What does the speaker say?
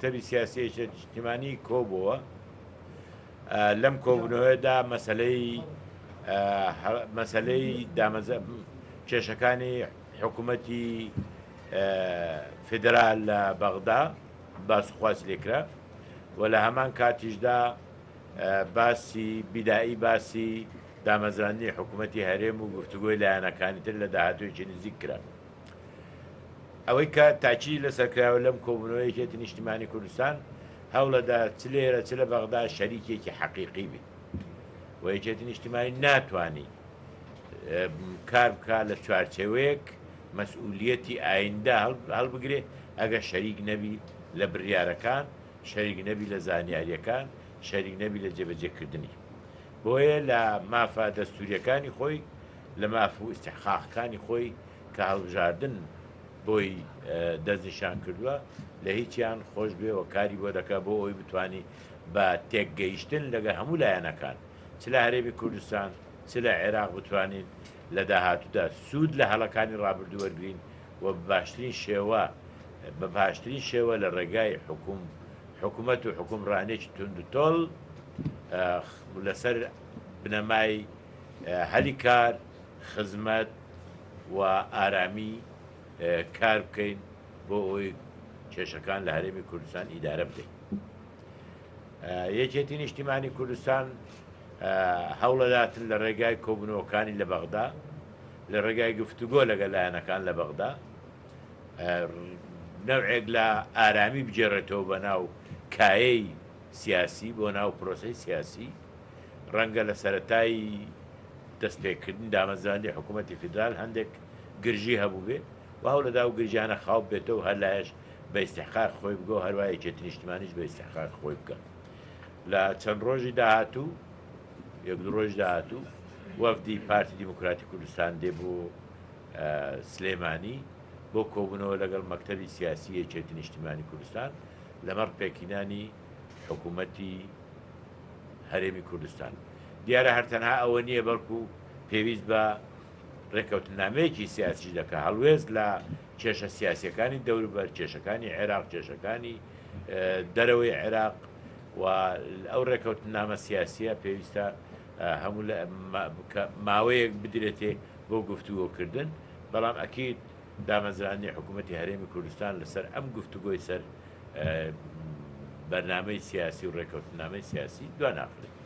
تەبی سیاسی اجتماعی کۆبووە لەم کۆبوونەوەدا مەسلەی کێشەکانی حکوومەتی فدرال لە بەغدا باسخواست لێکرا و لە هەمان کاتیشدا باسی بیدایی باسی دامەزرانی حکوومەتی هەرێم و گفتوگۆی لایەنەکانی تر لە داهاتوێکی نزیک کرا. ئەوەی کە تاچی لەسەرکراوە لەم کۆبوونەوەی یەکێتی نیشتیمانی کوردستان هەوڵەدا چ لێرە چ لە بەغدا شەریکێکی حەقیقی بێت و یەکێتی نیشتیمانی ناتوانی کار بکات لە چوارچێوەیەک مەسئولیەتی ئایندە هەڵبگرێ ئەگە شەریک نەبی لە بڕیارەکان، شەریک نەبی لە زانیاریەکان، شەریک نەبی لە جێبەجێکردنی. بۆیە لە مافە دەستوریەکانی خۆی لە ماف و ئیستیحقاقەکانی خۆی کە هەڵبژاردن بۆی دەستنیشان کردووە لە هیچیان خۆش بێ و کاری بۆ دەکات بۆ ئەوی بتوانانی بە تێکگەیشتن لەگە هەموو لایەنەکان چ لە هەرێمی کوردستان چ لە عێراق بتوانین لە داهاتوودا سوود لە هەڵەکانی ڕابردوو وەرگرین و بە باشترین شێوە لە ڕێگای حکوومەت و حکومڕانێکی تونند و تۆڵ لەسەر بنەمای هەلی کار، خزمەت و ئارامی کار بکەین بۆ ئەوی کێشەکان لە هەرێمی کوردستان ئیدارە بدەین. یەکێتی نیشتیمانی کوردستان هەوڵەداتن لە ڕێگای کۆبوونەوەکانی لە بەغدا، لە ڕێگای گفتوگۆ لەگەڵ لایەنەکان لە بەغدا نەوعێک لە ئارامی بجێڕێتەوە بە ناو کایەی سیاسی بۆ ناو پرۆسەی سیاسی، ڕەنگە لە سەرەتایی دەستپێکردن دامەزراندنی حکوومەتی فیدرال هەندێک گرژی هەبوو بێ و هەوڵەدا و گرژیانە خاو بێتەوە هەر لایەش بە ئیستیحقاق خۆی بگۆ هەروای یەکێتی نیشتیمانیش بە ئیستیحقاق خۆی بکە. لە چەند ڕۆژی داهاتوو یەک دوو ڕۆژ داهاتوو وەفدی پارتی دیموکراتی کوردستان دێ بۆ سلێمانی بۆ کۆبوونەوە لەگەڵ مەکتەبی سیاسی یەکێتی نیشتیمانی کوردستان لەمەڕ پێکینانی حکوومەتی هەرێمی کوردستان. دیارە هەرتەنها ئەوە نییە بەڵکو پێویست بە ڕێکەوتنامەیەکی سیاسی دەکات هەڵوێست لە کێشە سیاسیەکانی دەوروبەر، کێشەکانی عێراق، کێشەکانی دەرەوەی عێراق و ئەو ڕێکەوتنامە سیاسیە پێویستە هەموو ماوەیەک بدرێتێ بۆ گفتوگۆکردن. بەڵام ئەکید دامەزرانی حکوومەتی هەرێمی کوردستان لەسەر ئەم گفتوگۆی سەر بەرنامەی سیاسی و ڕێکەوتنامەی سیاسی دواناخرێت.